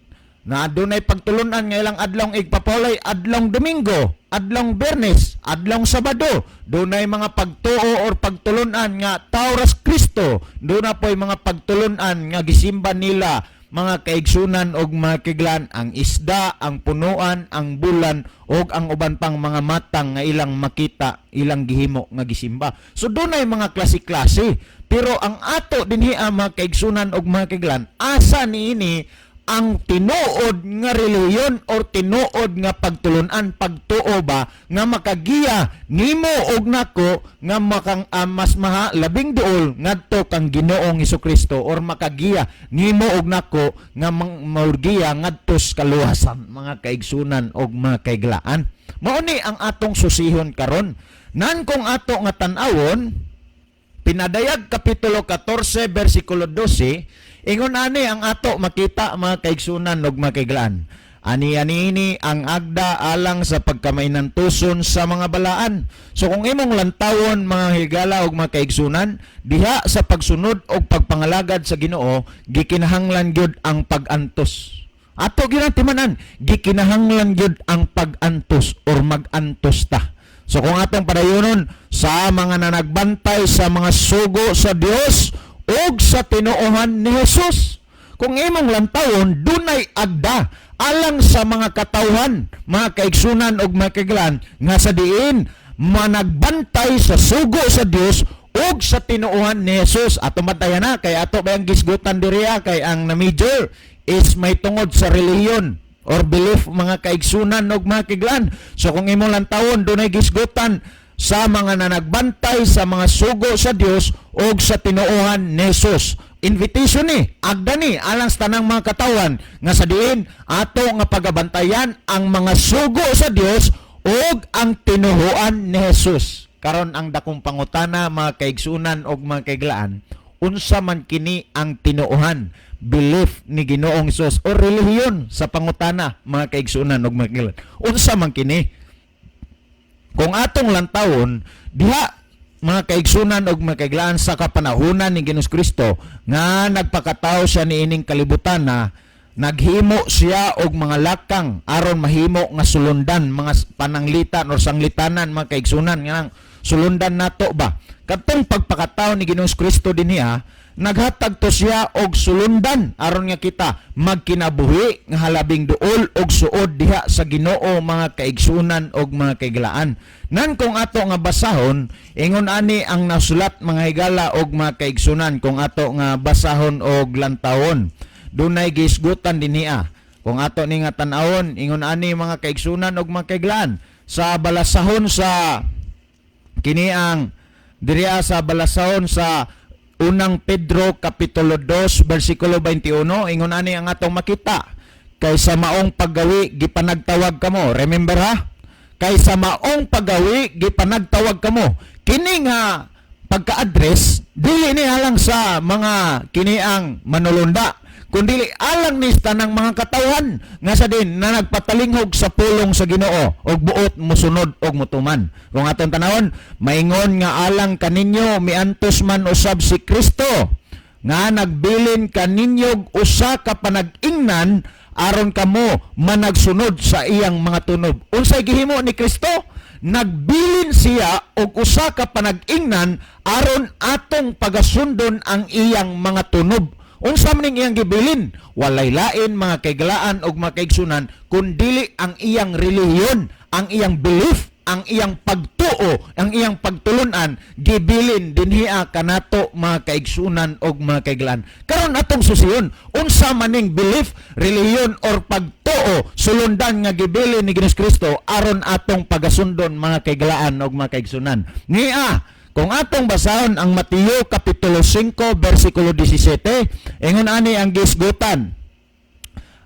Na dunay pagtulunan nga ilang adlong igpapolay adlong Domingo, adlong Biyernes, adlong Sabado. Dunay mga pagtuo or pagtulunan nga tauras Kristo. Duna po'y mga pagtulunan nga gisimba nila mga kaigsunan og mga kiglan ang isda, ang punuan, ang bulan og ang uban pang mga matang nga ilang makita, ilang gihimo nga gisimba. So dunay mga klase-klase, pero ang ato dinhi ang mga kaigsunan og mga kiglan asa niini ang tinuod nga relihiyon or tinuod nga pagtulunan, pagtuo ba nga makagiya nimo og nako nga mas labing duol ngadto kang Ginoong Hesukristo or makagiya nimo og nako nga maurgiya ngadto sa kaluwasan, mga kaigsunan og mga kaiglaan. Mao ni ang atong susihon karon. Nan kung ato nga tan-awon Pinadayag Kapitulo 14, versikulo 12, ingon ani ang ato makita, mga kaigsunan ug mga kaiglaan. Ani-ani ang agda alang sa pagkamainantuson sa mga balaan. So kung imong lantawon, mga higala ug mga kaigsunan, diha sa pagsunod og pagpangalagad sa Ginoo, gikinahanglan gyud ang pag-antos. Ato ginatimanan, gikinahanglan gyud ang pag-antos or mag-antos ta. So kung atong padayonon sa mga nanagbantay sa mga sugo sa Dios ug sa tinuohan ni Jesus, kung imong lantawon dunay agda alang sa mga katawhan, mga kaigsunan ug mga kaiglaan nga sa diin managbantay sa sugo sa Dios ug sa tinuohan ni Jesus. Ato matayan na kay ato bayang gisgutan diriya kay ang na major is may tungod sa relihiyon or belief, mga kaigsunan ug mga kaiglaan. So kung imong lantawon dunay gisgutan sa mga nanagbantay sa mga sugo sa Dios ug sa tinuohan ni Jesus, invitation ni agda ni alang sa tanang mga katawan nga sa diin ato nga pagabantayan ang mga sugo sa Dios ug ang tinuohan ni Jesus. Karon ang dakong pangutana, mga kaigsunan ug mga kaiglaan, unsa man kini ang tinuohan, belief ni Ginoong Hesus o relihiyon sa pangutana, mga kaigsunan ug mga kaiglaan? Unsa man kini? Kung atong lantawon diha, mga kaigsunan ug mga kaiglaan, sa kapanahunan ni Ginoong Kristo nga nagpakatawo siya niining kalibutan na naghimo siya og mga lakang aron mahimo nga sulundan mga pananglitan o sanglitanan, mga kaigsunan nga sulundan nato ba. Katong pagpakataw ni Ginoong Kristo dinhiya, naghatag to siya og sulundan aron nga kita magkinabuhi nga halabing duol og suod diha sa Ginoo, mga kaigsunan og mga kaiglaan. Nan kung ato nga basahon, ingon ani ang nasulat, mga higala og mga kaigsunan, kung ato nga basahon og lantawon, dunay gisgutan dinhiya. Kung ato ni nga tan-awon, ingon ani, mga kaigsunan og mga kaiglaan, sa balasahon sa kiniang diriya sa balasahon sa unang Pedro Kapitulo 2 versikulo 21, ingon ani ang atong makita, kaysa maong paggawi gipanagtawag kamo. Remember ha? Kaysa maong paggawi gipanagtawag kamo. Kini nga pagka-address dili ni alang sa mga kiniang manulunda, kundi alang ni tanang mga katawhan nga sa din na nagpatalinghog sa pulong sa Ginoo og buot mosunod og motuman. Kung atong tanawon, maingon nga alang kaninyo miantos man usab si Kristo nga nagbilin kaninyog usa ka panag-ingnan aron kamo managsunod sa iyang mga tunob. Unsay gihimo ni Kristo? Nagbilin siya og usa ka panag-ingnan aron atong pagasundon ang iyang mga tunob. Unsa man ning iyang gibilin? Walay lain, mga kaiglaan og mga kaigsunan, kundili ang iyang relihiyon, ang iyang belief, ang iyang pagtuo, ang iyang pagtulunan, gibilin dinhiya kanato, mga kaigsunan og mga kaiglaan. Karon atong susiyon, unsa man ning belief, relihiyon or pagtuo, sulundan nga gibilin ni Ginoong Kristo aron atong pagasundon, mga kaiglaan og mga kaigsunan. Niya, kung atong basahon ang Mateo Kapitulo 5 versikulo 17, ingon ani ang gisgutan,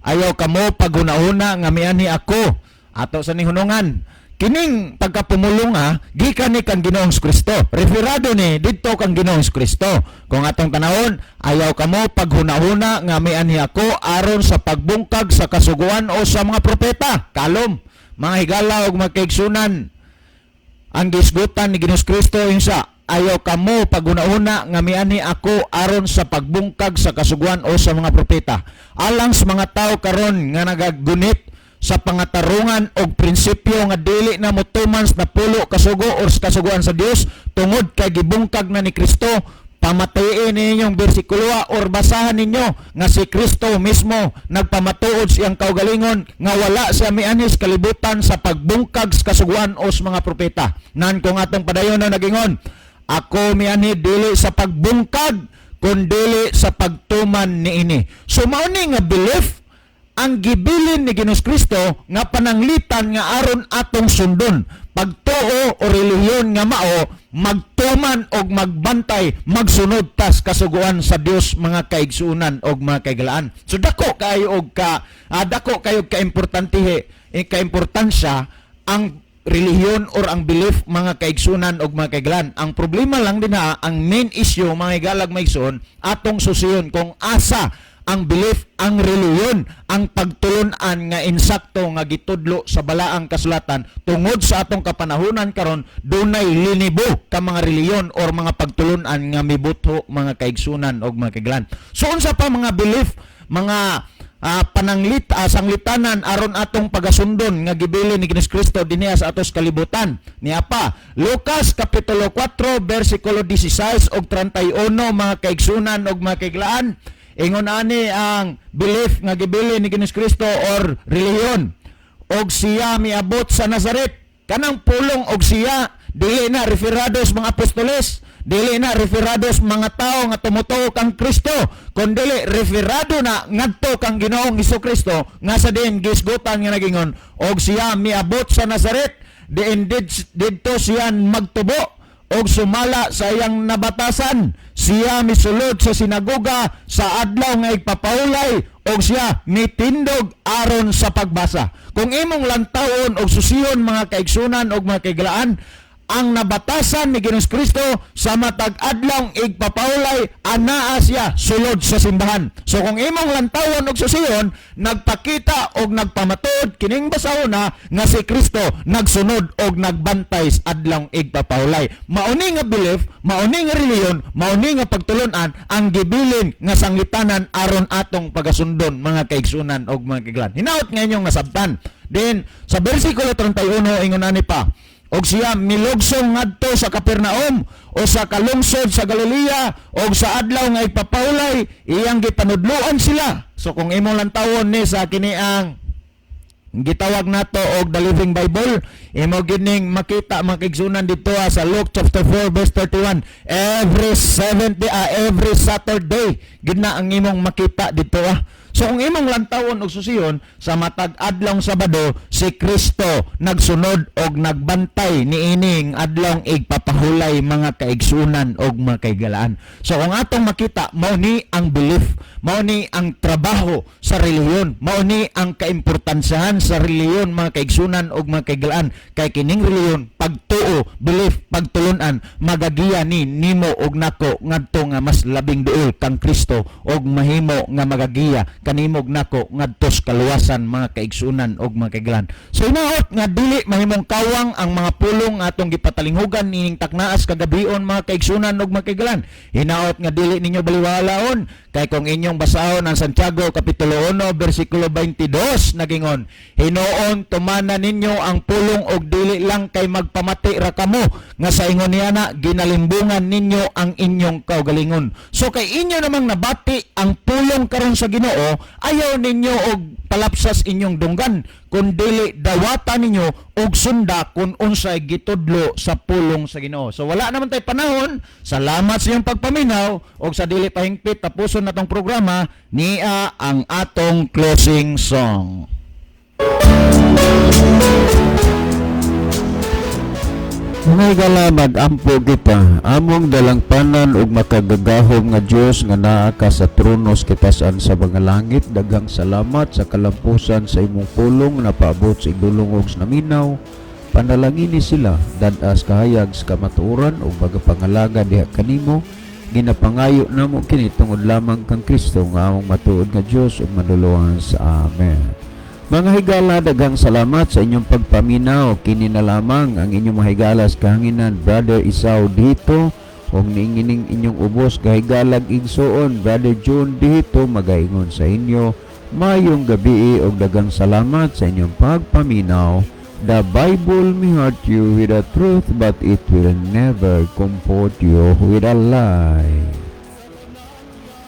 ayaw kamo paghuna-huna nga mianhi ako. Ato sa nihunungan, kining pagkapumulong gikan ni kang Ginoong Kristo. Referado ni didto kang Ginoong Kristo. Kung atong tanawon, ayaw kamo paghuna-huna nga mianhi ako aron sa pagbungkag sa kasuguan o sa mga propeta. Kalom, mga higala ug mga kaigsunan, ang gisgutan ni Ginoong Kristo insa, ayaw kamo paguna-una nga miani ako aron sa pagbungkag sa kasuguan o sa mga propeta. Alang sa mga tao karon nga nagagunit sa pangatarungan og prinsipyo nga dili na motuman na pulo kasugo o sa kasuguan sa Dios tungod kay gibungkag na ni Kristo, pamatayin ninyong bersikulo or basahan ninyo nga si Kristo mismo nagpamatuod siyang kaugalingon nga wala siya mianis kalibutan sa pagbungkag sa kasuguan o sa mga propeta. Nan kung atong padayon na nagingon, ako miani dili sa pagbungkag kundili sa pagtuman niini. So mao ni nga belief ang gibilin ni Ginoong Kristo nga pananglitan nga aron atong sundon. Pagtuo o relihiyon nga mao, magtuman og magbantay, magsunod tas kasuguan sa Dios mga kaigsunan og mga kaigalaan. So dako kayo og kaimportansya ang relihiyon or ang belief mga kaigsunan og mga kaigalaan. Ang problema lang din ang main issue mga higalag maigsoon atong susiyon kung asa ang belief, ang reliyon, ang pagtulunan nga insakto nga gitudlo sa balaang kasulatan tungod sa atong kapanahunan karon dunay linibo ka mga reliyon or mga pagtulunan nga mibutho mga kaigsunan og mga kaigalan. So unsa pa mga belief, mga sanglitanan aron atong pagasundon nga gibilin ni Ginoong Kristo dinhi sa atos kalibutan. Niya pa, Lucas kapitulo 4 bersikulo 16 og 31 mga kaigsunan og mga kaigalaan. Ingon ani ang belief nga gibilin ni Ginoong Kristo or relihiyon. Og siya miabot sa Nazaret. Kanang pulong og siya dili na referados mga apostoles, dili na referados mga tao nga tumutuo kang Kristo, kundi referado na ngadto kang Ginoong Hesukristo nga sa din gisgutan nga nagingon og siya miabot sa Nazaret, diin didto siya magtubo og sumala sa iyang nabatasan. Siya misulod sa sinagoga sa adlaw nga igpapaulay og siya mitindog aron sa pagbasa. Kung imong lantawon og susiyon mga kaigsunan og mga kaigalaan, ang nabatasan ni Ginoong Kristo sa matag adlaw igpapaulay anaa siya sulod sa simbahan. So kung imong lantawon og susiyon, nagpakita og nagpamatud kining basahona nga si Kristo nagsunod og nagbantay sa adlaw igpapaulay. Mauni nga belief, mauni nga reliyon, mauni nga pagtulunan ang gibilin nga sanglitanan aron atong pagasundon mga kaigsunan og mga kaigalan. Hinaot nga inyong nasabtan. Then sa bersikulo 31 ingon ani pa, og siya milugsong ngadto sa Capernaum o sa kalungsod sa Galilea og sa adlaw nga igpapaulay iyang gipanudloan sila. So kung imong lantawon ni sa kini ang gitawag nato og the Living Bible, imo gining makita makigsunan dito sa Luke chapter 4 verse 31. Every Saturday gina ang imong makita dito. So kung imong lantawon og susiyon sa matag adlong Sabado, si Kristo nagsunod og nagbantay niining adlong igpapahulay mga kaigsunan og mga kaigalaan. So kung atong makita, mao ni ang belief, mao ni ang trabaho sa relihiyon, mao ni ang kaimportansyahan sa relihiyon mga kaigsunan og mga kaigalaan. Kay kining relihiyon, pagtuo, belief, pagtulunan, magagiya ni nimo og nako ngadto nga mas labing duol kang Kristo og mahimo nga magagiya kanimog nako ngadtos kaluwasan mga kaigsunan og mga kaigalan. So inaot nga dili mahimong kawang ang mga pulong atong gipatalinghugan ining taknaas kagabion mga kaigsunan og mga kaigalan. Hinaot nga dili ninyo baliwalaon kay kung inyong basahon ang Santiago kapitulo 1 bersikulo 22 nagingon, hinuon tumana ninyo ang pulong og dili lang kay magpamati ra kamo nga sa ingon niya na ginalimbungan ninyo ang inyong kaugalingon. So kay inyo namang nabati ang pulong karon sa Ginoo, ayaw ninyo og palapsas inyong dunggan, kundi dawata ninyo og sunda kung unsay gitudlo sa pulong sa Ginoo. So wala naman tay panahon. Salamat sa iyong pagpaminaw og sa dili pahingpit tapuson natong programa niya ang atong closing song. Mga higala, mag-ampo kita, among dalangpanan ug makagagahom nga Dios nga naa ka sa tronos kitasan sa mga langit. Daghang salamat sa kalampusan sa imong pulong na paabot sa igdulong ug naminaw. Panalangini sila dadas kahayag sa kamatuoran ug magapangalaga diha kanimo. Ginapangayo namo kini tungod lamang kang Kristo nga among matuod nga Dios ug manluluhan sa Amen. Mga higala, daghang salamat sa inyong pagpaminaw. Kini na lamang ang inyong mahigalas kahanginan, Brother Isaw dito, o niingining inyong ubos kahigalag igsoon, Brother John dito, magaingon sa inyo. Mayong gabi o daghang salamat sa inyong pagpaminaw. The Bible may hurt you with the truth, but it will never comfort you with a lie.